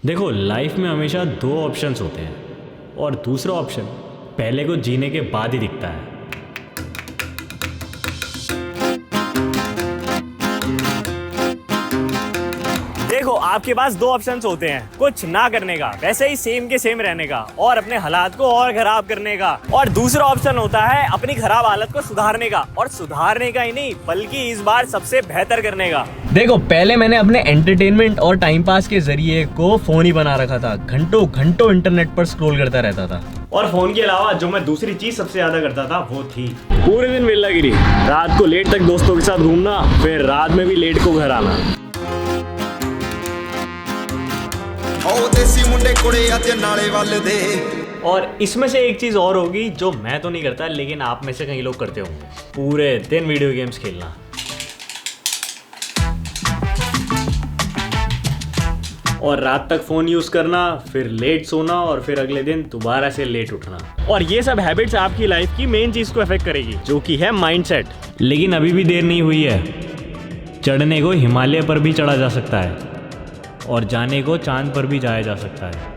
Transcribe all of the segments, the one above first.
देखो, लाइफ में हमेशा दो ऑप्शंस होते हैं और दूसरा ऑप्शन पहले को जीने के बाद ही दिखता है। देखो, आपके पास दो ऑप्शंस होते हैं, कुछ ना करने का, वैसे ही सेम के सेम रहने का और अपने हालात को और खराब करने का, और दूसरा ऑप्शन होता है अपनी खराब हालत को सुधारने का, और सुधारने का ही नहीं बल्कि इस बार सबसे बेहतर करने का। देखो, पहले मैंने अपने एंटरटेनमेंट और टाइम पास के जरिए को फोन ही बना रखा था। घंटों घंटों इंटरनेट पर स्क्रॉल करता रहता था। और फोन के अलावा जो मैं दूसरी चीज सबसे ज्यादा करता था वो थी पूरे दिन वेल्लागिरी, रात को लेट तक दोस्तों के साथ घूमना, फिर रात में भी लेट को घर आना। और इसमें से एक चीज और होगी जो मैं तो नहीं करता, लेकिन आप में से कई लोग करते होंगे, पूरे दिन वीडियो गेम्स खेलना। और रात तक फोन यूज करना, फिर लेट सोना और फिर अगले दिन दोबारा से लेट उठना। और ये सब हैबिट्स आपकी लाइफ की मेन चीज को अफेक्ट करेगी, जो कि है माइंडसेट। लेकिन अभी भी देर नहीं हुई है, चढ़ने को हिमालय पर भी चढ़ा जा सकता है और जाने को चांद पर भी जाया जा सकता है।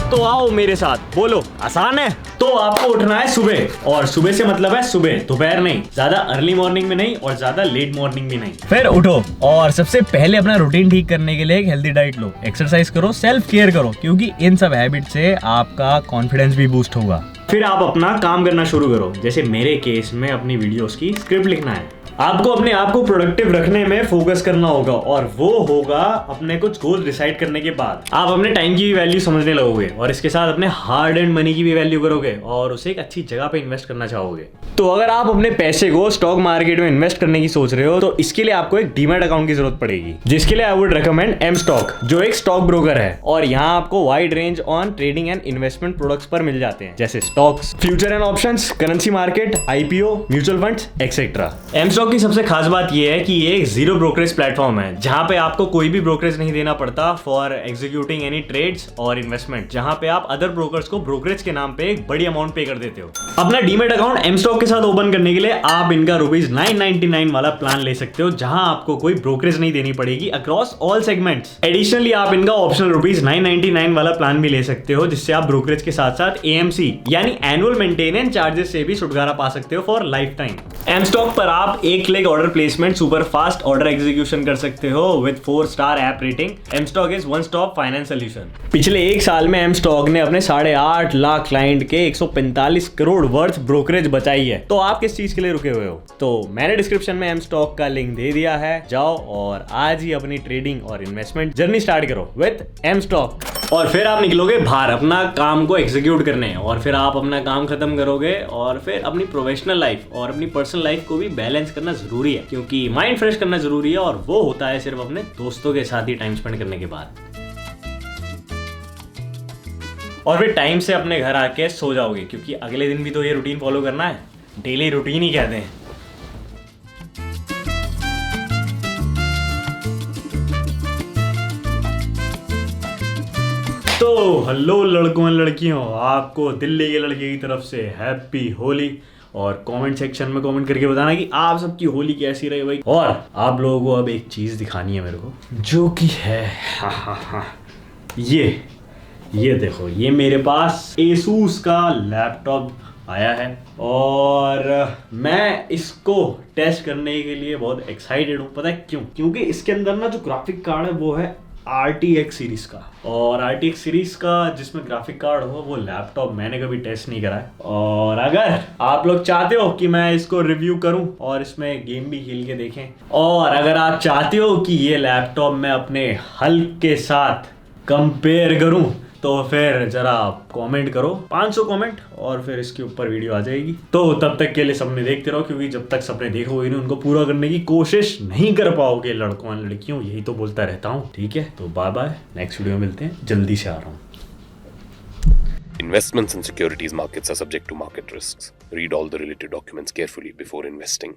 तो आओ मेरे साथ, बोलो आसान है। तो आपको उठना है सुबह, और सुबह से मतलब है सुबह, दोपहर नहीं, ज्यादा अर्ली मॉर्निंग में नहीं और ज्यादा लेट मॉर्निंग भी नहीं। फिर उठो और सबसे पहले अपना रूटीन ठीक करने के लिए एक हेल्दी डाइट लो, एक्सरसाइज करो, सेल्फ केयर करो, क्योंकि इन सब हैबिट से आपका कॉन्फिडेंस भी बूस्ट होगा। फिर आप अपना काम करना शुरू करो, जैसे मेरे केस में अपनी वीडियोस की स्क्रिप्ट लिखना है। आपको अपने आप को प्रोडक्टिव रखने में फोकस करना होगा, और वो होगा अपने कुछ गोल डिसाइड करने के बाद। आप अपने टाइम की भी वैल्यू समझने लगोगे और इसके साथ अपने हार्ड एंड मनी की भी वैल्यू करोगे और उसे एक अच्छी जगह पे इन्वेस्ट करना चाहोगे। तो अगर आप अपने पैसे को स्टॉक मार्केट में इन्वेस्ट करने की सोच रहे हो तो इसके लिए आपको एक डीमैट अकाउंट की जरूरत पड़ेगी, जिसके लिए I would recommend M stock, जो एक स्टॉक ब्रोकर है। और यहाँ आपको wide range on trading and investment products पर मिल जाते हैं, जैसे stocks, future and options, currency market, IPO, mutual funds etcetera. M stock की सबसे खास बात यह है कि ये एक जीरो ब्रोकरेज प्लेटफॉर्म है, जहां पे आपको कोई भी ब्रोकरेज नहीं देना पड़ता फॉर एग्जीक्यूटिंग एनी ट्रेड्स और इन्वेस्टमेंट, जहां पे आप अदर ब्रोकर्स को ब्रोकरेज के नाम पे एक बड़ी अमाउंट पे कर देते हो। अपना डीमैट अकाउंट एम स्टॉक के साथ ओपन करने के लिए आप इनका ₹999 वाला प्लान ले सकते हो, जहां आपको कोई ब्रोकरेज नहीं देनी पड़ेगी अक्रॉस ऑल सेगमेंट्स। एडिशनली आप इनका ऑप्शनल ₹999 वाला प्लान भी ले सकते हो, जिससे आप ब्रोकरेज के साथ साथ एएमसी यानी एनुअल मेंटेनेंस चार्जेस से भी छुटकारा पा सकते हो for lifetime. M stock पर आप एक click order placement, super fast order execution कर सकते हो with 4 star app rating. M stock is one stop finance solution. पिछले एक साल में एम स्टॉक ने अपने 8.5 लाख क्लाइंट के 145 करोड़ वर्थ ब्रोकरेज बचाई है। तो आप किस चीज के लिए रुके हुए हो? तो मैंने डिस्क्रिप्शन में एम स्टॉक का लिंक दे दिया है, जाओ और आज ही अपनी ट्रेडिंग और इन्वेस्टमेंट जर्नी स्टार्ट करो विद एम स्टॉक। और फिर आप निकलोगे बाहर अपना काम को एग्जीक्यूट करने, और फिर आप अपना काम खत्म करोगे और फिर अपनी प्रोफेशनल लाइफ और अपनी पर्सनल लाइफ को भी बैलेंस करना जरूरी है, क्योंकि माइंड फ्रेश करना जरूरी है, और वो होता है सिर्फ अपने दोस्तों के साथ ही टाइम स्पेंड करने के बाद। और फिर टाइम से अपने घर आके सो जाओगे, क्योंकि अगले दिन भी तो ये रूटीन फॉलो करना है। डेली रूटीन ही कहते हैं। तो हेलो लड़कों और लड़कियों, आपको दिल्ली के लड़के की तरफ से हैप्पी होली। और कमेंट सेक्शन में कमेंट करके बताना कि आप सबकी होली कैसी रही भाई। और आप लोगों को अब एक चीज दिखानी है मेरे को, जो कि है ये देखो, ये मेरे पास एसूस का लैपटॉप आया है और मैं इसको टेस्ट करने के लिए बहुत एक्साइटेड हूँ। पता है क्यों? क्योंकि इसके अंदर ना जो ग्राफिक कार्ड है वो है RTX सीरीज का, और RTX सीरीज का जिसमें ग्राफिक कार्ड हो वो लैपटॉप मैंने कभी टेस्ट नहीं करा है। और अगर आप लोग चाहते हो कि मैं इसको रिव्यू करूं और इसमें गेम भी खेल के देखें, और अगर आप चाहते हो कि ये लैपटॉप मैं अपने हल्क के साथ कंपेयर करूं, तो फिर जरा कमेंट करो 500 कमेंट, और फिर इसके ऊपर वीडियो आ जाएगी। तो तब तक के लिए सपने देखते रहो, क्योंकि जब तक सपने देखोगे नहीं उनको पूरा करने की कोशिश नहीं कर पाओगे लड़कों और लड़कियों। यही तो बोलता रहता हूँ, ठीक है? तो बाय बाय, नेक्स्ट वीडियो में मिलते हैं, जल्दी से आ रहा हूँ। Investments and securities markets are subject to market risks. Read all the related documents carefully before investing.